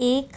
1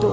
2।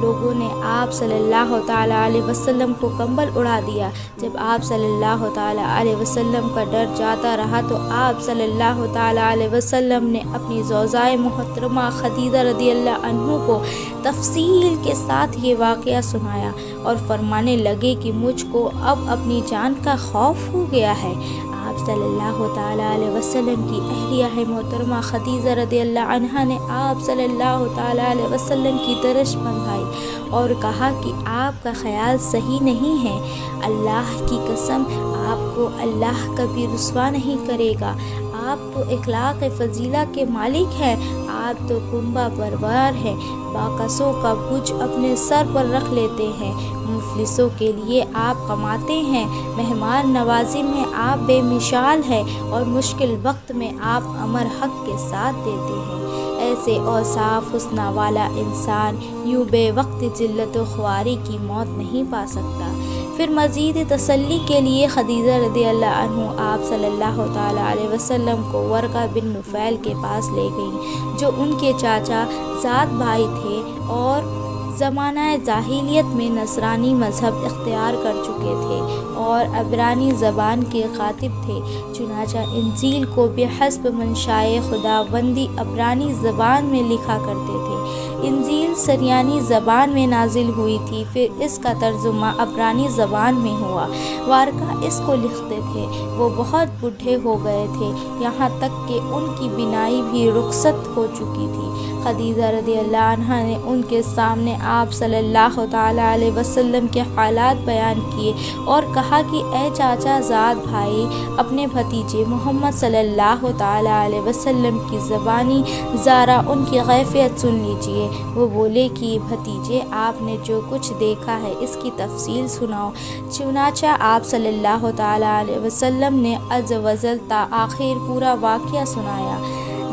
لوگوں نے آپ صلی اللہ تعالیٰ علیہ وسلم کو کمبل اڑا دیا۔ جب آپ صلی اللہ تعالیٰ علیہ وسلم کا ڈر جاتا رہا تو آپ صلی اللہ تعالیٰ علیہ وسلم نے اپنی زوجائے محترمہ خدیجہ رضی اللہ عنہ کو تفصیل کے ساتھ یہ واقعہ سنایا اور فرمانے لگے کہ مجھ کو اب اپنی جان کا خوف ہو گیا ہے۔ آپ صلی اللہ تعالیٰ علیہ وسلم کی اہلیہ محترمہ خدیجہ رضی اللہ عنہا نے آپ صلی اللہ تعالیٰ علیہ وسلم کی درش بندھائی اور کہا کہ آپ کا خیال صحیح نہیں ہے، اللہ کی قسم آپ کو اللہ کبھی رسوا نہیں کرے گا، آپ تو اخلاق فضیلہ کے مالک ہیں، آپ تو کنبہ پروار ہیں، باکسوں کا بوجھ اپنے سر پر رکھ لیتے ہیں، مفلسوں کے لیے آپ کماتے ہیں، مہمان نوازی میں آپ بے مثال ہیں اور مشکل وقت میں آپ امر حق کے ساتھ دیتے ہیں۔ ایسے اوصاف حسنہ والا انسان یوں بے وقت ذلت و خواری کی موت نہیں پا سکتا۔ پھر مزید تسلی کے لیے خدیجہ رضی اللہ عنہ آپ صلی اللہ تعالیٰ علیہ وسلم کو ورقہ بن نفیل کے پاس لے گئیں، جو ان کے چاچا زاد بھائی تھے اور زمانہ جاہلیت میں نصرانی مذہب اختیار کر چکے تھے اور عبرانی زبان کے خاطب تھے۔ چنانچہ انجیل کو بحسب منشائے خداوندی عبرانی زبان میں لکھا کرتے تھے۔ انجیل سریانی زبان میں نازل ہوئی تھی، پھر اس کا ترجمہ عبرانی زبان میں ہوا۔ وارکا اس کو لکھتے تھے، وہ بہت بوڑھے ہو گئے تھے، یہاں تک کہ ان کی بینائی بھی رخصت ہو چکی تھی۔ خدیجہ رضی اللہ عنہا نے ان کے سامنے آپ صلی اللہ تعالیٰ علیہ وسلم کے حالات بیان کیے اور کہا کہ اے چاچا زاد بھائی، اپنے بھتیجے محمد صلی اللہ تعالیٰ علیہ وسلم کی زبانی ذرا ان کی کیفیت سن لیجیے۔ وہ بولے کہ بھتیجے، آپ نے جو کچھ دیکھا ہے اس کی تفصیل سناؤ۔ چنانچہ آپ صلی اللہ تعالیٰ علیہ وسلم نے از وزل تا آخر پورا واقعہ سنایا،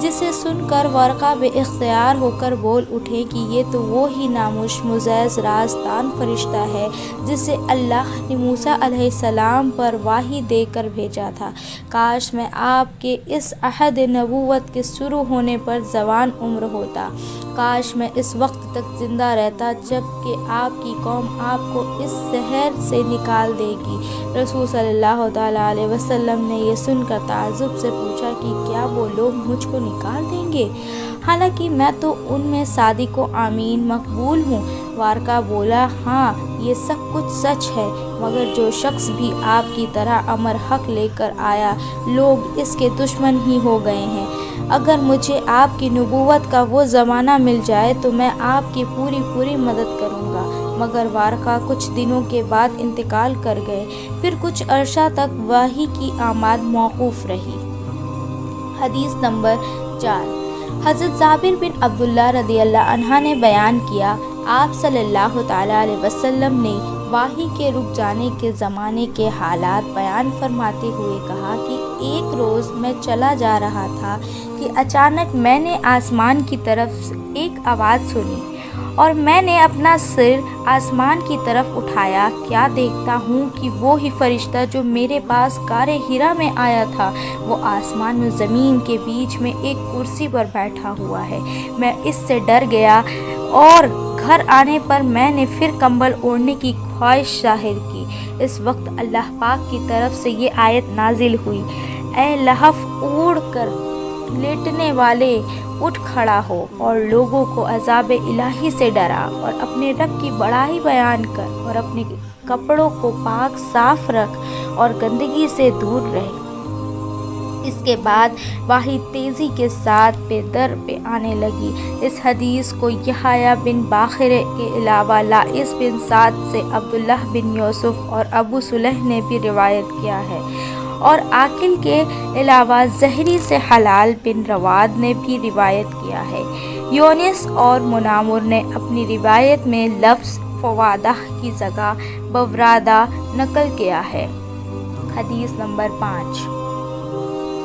جسے سن کر ورقہ بے اختیار ہو کر بول اٹھے کہ یہ تو وہی نامشموز رازدان فرشتہ ہے جسے اللہ نے موسیٰ علیہ السلام پر وحی دے کر بھیجا تھا۔ کاش میں آپ کے اس عہد نبوت کے شروع ہونے پر جوان عمر ہوتا، کاش میں اس وقت تک زندہ رہتا جب کہ آپ کی قوم آپ کو اس شہر سے نکال دے گی۔ رسول صلی اللہ تعالیٰ علیہ وسلم نے یہ سن کر تعجب سے پوچھا کہ کیا وہ لوگ مجھ کو نکال دیں گے، حالانکہ میں تو ان میں صادق و امین مقبول ہوں۔ وارکا بولا، ہاں یہ سب کچھ سچ ہے، مگر جو شخص بھی آپ کی طرح امر حق لے کر آیا، لوگ اس کے دشمن ہی ہو گئے ہیں۔ اگر مجھے آپ کی نبوت کا وہ زمانہ مل جائے تو میں آپ کی پوری مدد کروں گا۔ مگر وارکا کچھ دنوں کے بعد انتقال کر گئے، پھر کچھ عرصہ تک وحی کی آمد موقوف رہی۔ حدیث نمبر 4۔ حضرت جابر بن عبداللہ رضی اللہ عنہ نے بیان کیا، آپ صلی اللہ تعالیٰ علیہ وسلم نے وحی کے رک جانے کے زمانے کے حالات بیان فرماتے ہوئے کہا کہ ایک روز میں چلا جا رہا تھا کہ اچانک میں نے آسمان کی طرف ایک آواز سنی اور میں نے اپنا سر آسمان کی طرف اٹھایا، کیا دیکھتا ہوں کہ وہی فرشتہ جو میرے پاس غار حرا میں آیا تھا، وہ آسمان و زمین کے بیچ میں ایک کرسی پر بیٹھا ہوا ہے۔ میں اس سے ڈر گیا اور گھر آنے پر میں نے پھر کمبل اوڑھنے کی خواہش ظاہر کی۔ اس وقت اللہ پاک کی طرف سے یہ آیت نازل ہوئی، اے لحاف اوڑھ کر لیٹنے والے، اٹھ کھڑا ہو اور لوگوں کو عذاب الہی سے ڈرا اور اپنے رب کی بڑائی بیان کر اور اپنے کپڑوں کو پاک صاف رکھ اور گندگی سے دور رہ۔ اس کے بعد وحی تیزی کے ساتھ پہ در پہ آنے لگی۔ اس حدیث کو یحییٰ بن باخر کے علاوہ لاعث بن سعد سے عبداللہ بن یوسف اور ابو صالح نے بھی روایت کیا ہے، اور عاقل کے علاوہ زہری سے حلال بن رواد نے بھی روایت کیا ہے۔ یونس اور منامر نے اپنی روایت میں لفظ فوادہ کی جگہ بورادہ نقل کیا ہے۔ حدیث نمبر 5۔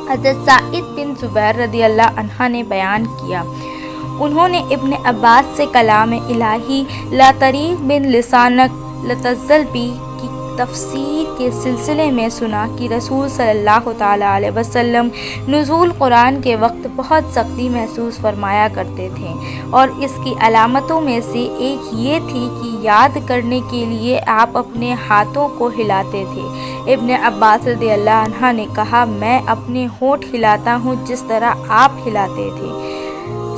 حضرت سعید بن جبیر رضی اللہ عنہ نے بیان کیا، انہوں نے ابن عباس سے کلام الہی لا طریق بن لسانک لتزل بی کی تفسیر کے سلسلے میں سنا کہ رسول صلی اللہ تعالیٰ علیہ وسلم نزول قرآن کے وقت بہت سختی محسوس فرمایا کرتے تھے، اور اس کی علامتوں میں سے ایک یہ تھی کہ یاد کرنے کے لیے آپ اپنے ہاتھوں کو ہلاتے تھے۔ ابن عباس رضی اللہ عنہ نے کہا، میں اپنے ہونٹ ہلاتا ہوں جس طرح آپ ہلاتے تھے۔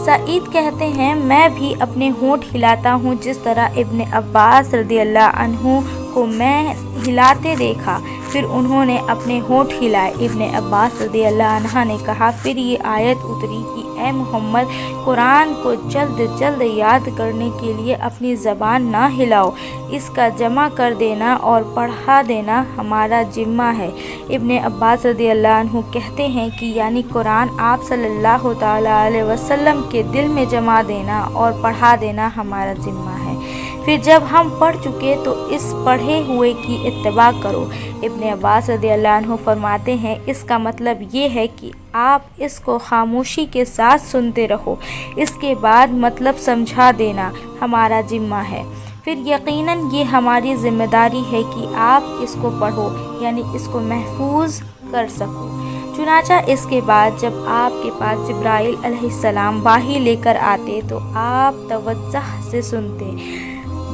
سعید کہتے ہیں، میں بھی اپنے ہونٹ ہلاتا ہوں جس طرح ابن عباس رضی اللہ عنہ کو میں ہلاتے دیکھا۔ پھر انہوں نے اپنے ہونٹ ہلائے۔ ابن عباس رضی اللہ عنہ نے کہا، پھر یہ آیت اتری کہ اے محمد، قرآن کو جلد جلد یاد کرنے کے لیے اپنی زبان نہ ہلاؤ، اس کا جمع کر دینا اور پڑھا دینا ہمارا ذمہ ہے۔ ابن عباس رضی اللہ عنہ کہتے ہیں کہ یعنی قرآن آپ صلی اللہ تعالیٰ علیہ وسلم کے دل میں جمع دینا اور پڑھا دینا ہمارا ذمہ ہے۔ پھر جب ہم پڑھ چکے تو اس پڑھے ہوئے کی اتباع کرو۔ ابن عباس رضی اللہ عنہ فرماتے ہیں، اس کا مطلب یہ ہے کہ آپ اس کو خاموشی کے ساتھ سنتے رہو، اس کے بعد مطلب سمجھا دینا ہمارا ذمہ ہے۔ پھر یقیناً یہ ہماری ذمہ داری ہے کہ آپ اس کو پڑھو، یعنی اس کو محفوظ کر سکو۔ چنانچہ اس کے بعد جب آپ کے پاس جبرائیل علیہ السلام وحی لے کر آتے تو آپ توجہ سے سنتے۔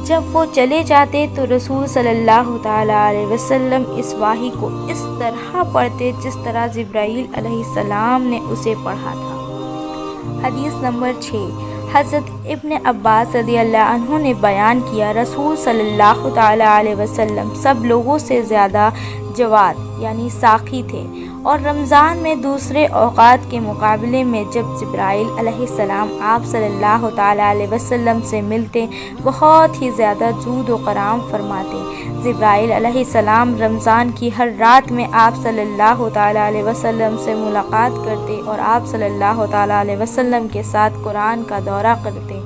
جب وہ چلے جاتے تو رسول صلی اللہ تعالیٰ علیہ وسلم اس وحی کو اس طرح پڑھتے جس طرح جبرائیل علیہ السلام نے اسے پڑھا تھا۔ حدیث نمبر 6۔ حضرت ابن عباس رضی اللہ عنہ نے بیان کیا، رسول صلی اللہ تعالیٰ علیہ وسلم سب لوگوں سے زیادہ جواد یعنی ساخی تھے، اور رمضان میں دوسرے اوقات کے مقابلے میں جب جبرائیل علیہ السلام آپ صلی اللہ تعالیٰ علیہ وسلم سے ملتے بہت ہی زیادہ جود و کرام فرماتے۔ جبرائیل علیہ السلام رمضان کی ہر رات میں آپ صلی اللہ تعالیٰ علیہ وسلم سے ملاقات کرتے اور آپ صلی اللہ تعالیٰ علیہ وسلم کے ساتھ قرآن کا دورہ کرتے۔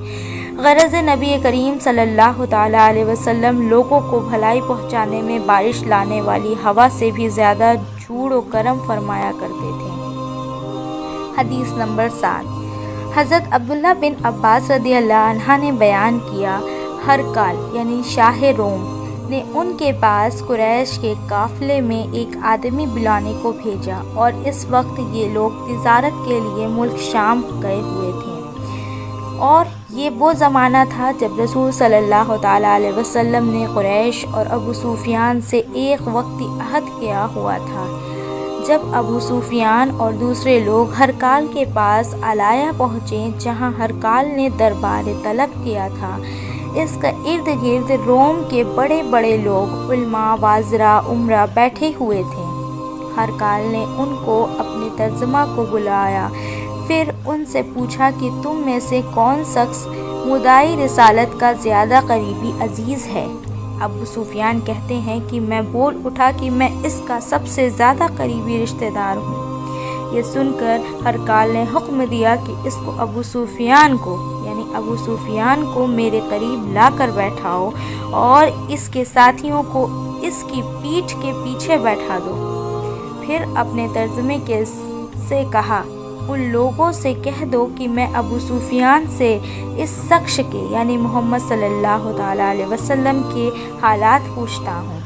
غرض نبی کریم صلی اللہ تعالیٰ علیہ وسلم لوگوں کو بھلائی پہنچانے میں بارش لانے والی ہوا سے بھی زیادہ جود و کرم فرمایا کرتے تھے۔ حدیث نمبر 7۔ حضرت عبداللہ بن عباس رضی اللہ عنہ نے بیان کیا، ہرقل یعنی شاہ روم نے ان کے پاس قریش کے قافلے میں ایک آدمی بلانے کو بھیجا، اور اس وقت یہ لوگ تجارت کے لیے ملک شام گئے ہوئے تھے، اور یہ وہ زمانہ تھا جب رسول صلی اللہ تعالیٰ علیہ وسلم نے قریش اور ابو سفیان سے ایک وقتی عہد کیا ہوا تھا۔ جب ابو سفیان اور دوسرے لوگ ہرقل کے پاس علایا پہنچے جہاں ہرقل نے دربار طلب کیا تھا، اس کا ارد گرد روم کے بڑے بڑے لوگ علماء، وزراء، امراء بیٹھے ہوئے تھے۔ ہرقل نے ان کو اپنے ترجمہ کو بلایا، پھر ان سے پوچھا کہ تم میں سے کون شخص مدعی رسالت کا زیادہ قریبی عزیز ہے؟ ابو سفیان کہتے ہیں کہ میں بول اٹھا کہ میں اس کا سب سے زیادہ قریبی رشتہ دار ہوں۔ یہ سن کر ہرقل نے حکم دیا کہ اس کو ابو سفیان کو میرے قریب لا کر بیٹھاؤ اور اس کے ساتھیوں کو اس کی پیٹھ کے پیچھے بیٹھا دو۔ پھر اپنے ترجمے سے کہا، ان لوگوں سے کہہ دو کہ میں ابو سفیان سے اس شخص کے یعنی محمد صلی اللہ تعالیٰ علیہ وسلم کے حالات پوچھتا ہوں۔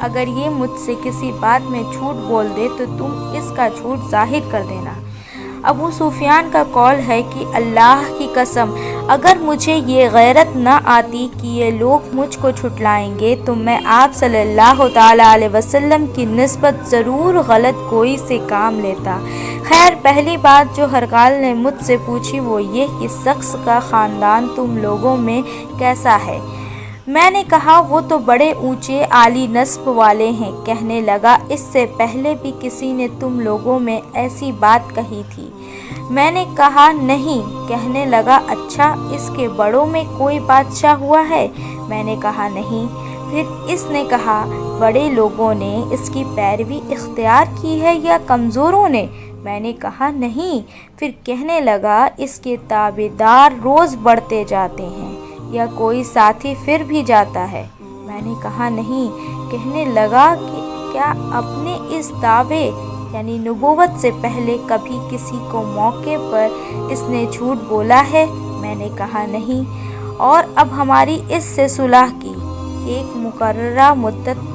اگر یہ مجھ سے کسی بات میں جھوٹ بول دے تو تم اس کا جھوٹ ظاہر کر دینا۔ ابو سفیان کا قول ہے کہ اللہ کی قسم، اگر مجھے یہ غیرت نہ آتی کہ یہ لوگ مجھ کو جھٹلائیں گے تو میں آپ صلی اللہ تعالیٰ علیہ وسلم کی نسبت ضرور غلط گوئی سے کام لیتا۔ خیر، پہلی بات جو ہرقل نے مجھ سے پوچھی وہ یہ کہ شخص کا خاندان تم لوگوں میں کیسا ہے؟ میں نے کہا وہ تو بڑے اونچے عالی نسب والے ہیں۔ کہنے لگا، اس سے پہلے بھی کسی نے تم لوگوں میں ایسی بات کہی تھی؟ میں نے کہا نہیں۔ کہنے لگا، اچھا، اس کے بڑوں میں کوئی بادشاہ ہوا ہے؟ میں نے کہا نہیں۔ پھر اس نے کہا، بڑے لوگوں نے اس کی پیروی اختیار کی ہے یا کمزوروں نے؟ میں نے کہا نہیں۔ پھر کہنے لگا، اس کے تابعدار روز بڑھتے جاتے ہیں یا کوئی ساتھی پھر بھی جاتا ہے؟ میں نے کہا نہیں۔ کہنے لگا کہ کیا اپنے اس دعوے یعنی نبوت سے پہلے کبھی کسی کو موقع پر اس نے جھوٹ بولا ہے؟ میں نے کہا نہیں۔ اور اب ہماری اس سے صلح کی ایک مقررہ مدت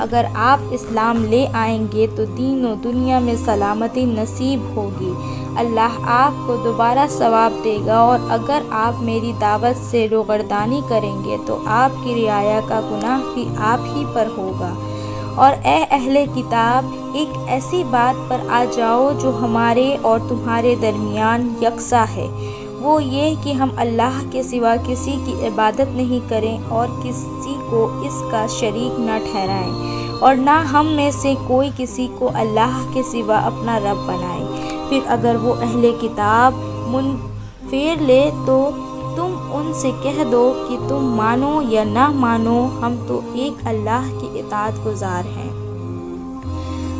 اگر آپ اسلام لے آئیں گے تو دین و دنیا میں سلامتی نصیب ہوگی، اللہ آپ کو دوبارہ ثواب دے گا، اور اگر آپ میری دعوت سے روگردانی کریں گے تو آپ کی رعایا کا گناہ بھی آپ ہی پر ہوگا۔ اور اے اہل کتاب، ایک ایسی بات پر آ جاؤ جو ہمارے اور تمہارے درمیان یکساں ہے، وہ یہ کہ ہم اللہ کے سوا کسی کی عبادت نہیں کریں اور کسی کو اس کا شریک نہ ٹھہرائیں، اور نہ ہم میں سے کوئی کسی کو اللہ کے سوا اپنا رب بنائے۔ پھر اگر وہ اہل کتاب من پھیر لے تو تم ان سے کہہ دو کہ تم مانو یا نہ مانو، ہم تو ایک اللہ کی اطاعت گزار ہیں۔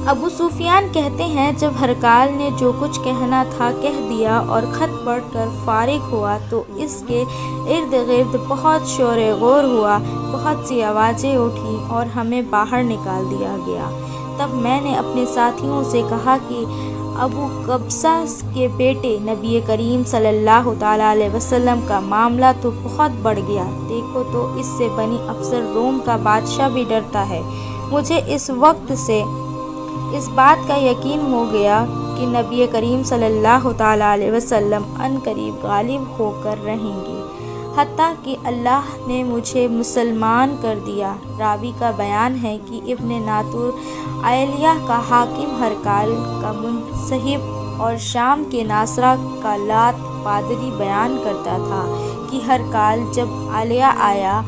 ابو سفیان کہتے ہیں جب ہرقال نے جو کچھ کہنا تھا کہہ دیا اور خط پڑھ کر فارغ ہوا تو اس کے ارد گرد بہت شور غور ہوا، بہت سی آوازیں اٹھیں اور ہمیں باہر نکال دیا گیا۔ تب میں نے اپنے ساتھیوں سے کہا کہ ابو قبصہ کے بیٹے نبی کریم صلی اللہ تعالیٰ علیہ وسلم کا معاملہ تو بہت بڑھ گیا، دیکھو تو اس سے بنی افسر روم کا بادشاہ بھی ڈرتا ہے۔ مجھے اس وقت سے اس بات کا یقین ہو گیا کہ نبی کریم صلی اللہ تعالیٰ علیہ وسلم ان قریب غالب ہو کر رہیں گے، حتیٰ کہ اللہ نے مجھے مسلمان کر دیا۔ راوی کا بیان ہے کہ ابن ناطور ایلیہ کا حاکم ہرقال کا منصحب اور شام کے ناصرہ کا لات پادری بیان کرتا تھا کہ ہرقال جب ایلیہ آیا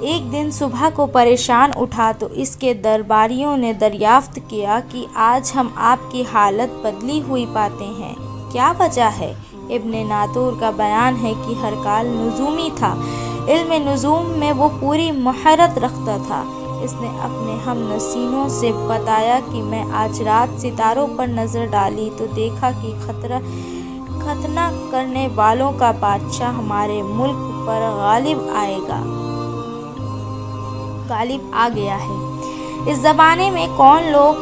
ایک دن صبح کو پریشان اٹھا تو اس کے درباریوں نے دریافت کیا کہ آج ہم آپ کی حالت بدلی ہوئی پاتے ہیں، کیا وجہ ہے؟ ابن ناطور کا بیان ہے کہ ہرقال نجومی تھا، علم نجوم میں وہ پوری مہارت رکھتا تھا۔ اس نے اپنے ہم نشینوں سے بتایا کہ میں آج رات ستاروں پر نظر ڈالی تو دیکھا کہ ختنہ کرنے والوں کا بادشاہ ہمارے ملک پر غالب آ گیا ہے۔ اس زمانے میں کون لوگ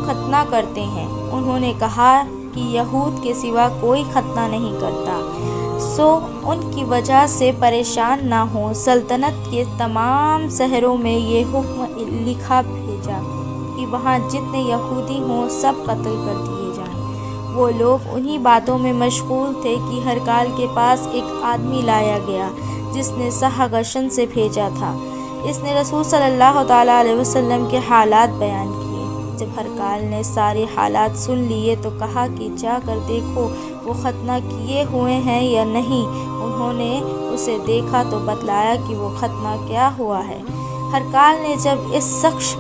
ختنہ کرتے ہیں؟ انہوں نے کہا کہ یہود کے سوا کوئی ختنہ نہیں کرتا، سو ان کی وجہ سے پریشان نہ ہوں۔ سلطنت کے تمام شہروں میں یہ حکم لکھا بھیجا کہ وہاں جتنے یہودی ہوں سب قتل کر دیے جائیں۔ وہ لوگ انہی باتوں میں مشغول تھے کہ ہرقال کے پاس ایک آدمی لایا گیا جس نے صحغشن سے بھیجا تھا۔ اس نے رسول صلی اللہ تعالیٰ علیہ وسلم کے حالات بیان کیے۔ جب ہرقال نے سارے حالات سن لیے تو کہا کہ جا کر دیکھو وہ ختنہ کیے ہوئے ہیں یا نہیں۔ انہوں نے اسے دیکھا تو بتلایا کہ وہ ختنہ کیا ہوا ہے۔ ہرقال نے جب اس شخص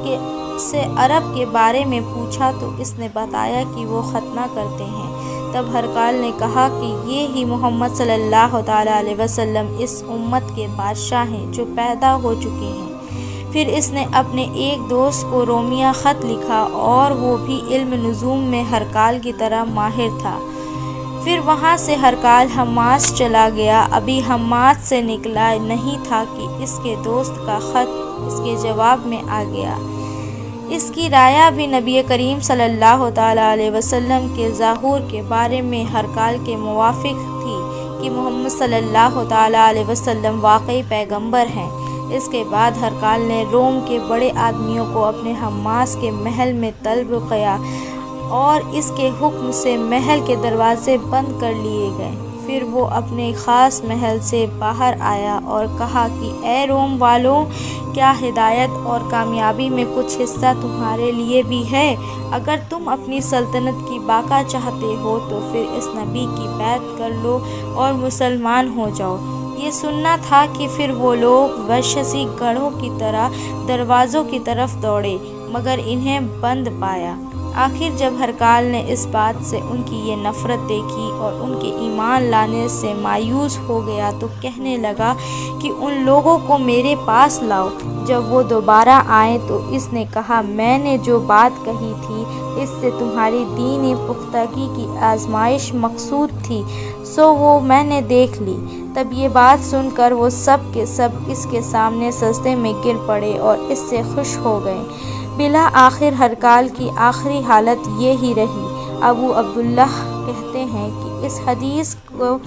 سے عرب کے بارے میں پوچھا تو اس نے بتایا کہ وہ ختنہ کرتے ہیں۔ تب ہرقال نے کہا کہ یہ ہی محمد صلی اللہ تعالیٰ علیہ وسلم اس امت کے بادشاہ ہیں جو پیدا ہو چکے ہیں۔ پھر اس نے اپنے ایک دوست کو رومیہ خط لکھا اور وہ بھی علم نجوم میں ہرقال کی طرح ماہر تھا۔ پھر وہاں سے ہرقال حماس چلا گیا، ابھی حماس سے نکلا نہیں تھا کہ اس کے دوست کا خط اس کے جواب میں آ گیا۔ اس کی رائے بھی نبی کریم صلی اللہ تعالیٰ علیہ وسلم کے ظہور کے بارے میں ہرقال کے موافق تھی کہ محمد صلی اللہ تعالیٰ علیہ وسلم واقعی پیغمبر ہیں۔ اس کے بعد ہرقال نے روم کے بڑے آدمیوں کو اپنے حماس کے محل میں طلب کیا اور اس کے حکم سے محل کے دروازے بند کر لیے گئے۔ پھر وہ اپنے خاص محل سے باہر آیا اور کہا کہ اے روم والوں، کیا ہدایت اور کامیابی میں کچھ حصہ تمہارے لیے بھی ہے؟ اگر تم اپنی سلطنت کی بقا چاہتے ہو تو پھر اس نبی کی بیعت کر لو اور مسلمان ہو جاؤ۔ یہ سننا تھا کہ پھر وہ لوگ وحشی گڑھوں کی طرح دروازوں کی طرف دوڑے مگر انہیں بند پایا۔ آخر جب ہرقال نے اس بات سے ان کی یہ نفرت دیکھی اور ان کے ایمان لانے سے مایوس ہو گیا تو کہنے لگا کہ ان لوگوں کو میرے پاس لاؤ۔ جب وہ دوبارہ آئے تو اس نے کہا میں نے جو بات کہی تھی اس سے تمہاری دین پختگی کی آزمائش مقصود تھی، سو وہ میں نے دیکھ لی۔ تب یہ بات سن کر وہ سب کے سب اس کے سامنے سجدے میں گر پڑے اور اس سے خوش ہو گئے۔ بالآخر ہرقال کی آخری حالت یہی رہی۔ ابو عبداللہ کہتے ہیں کہ اس حدیث کو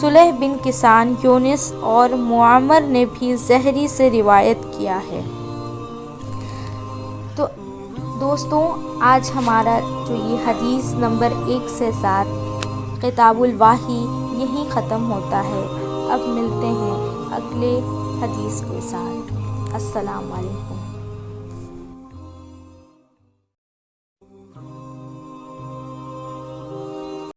صالح بن کیسان، یونس اور معمر نے بھی زہری سے روایت کیا ہے۔ دوستوں، آج ہمارا جو یہ حدیث نمبر 1 سے 7 کتاب الوحی یہیں ختم ہوتا ہے۔ اب ملتے ہیں اگلے حدیث کے ساتھ۔ السلام علیکم۔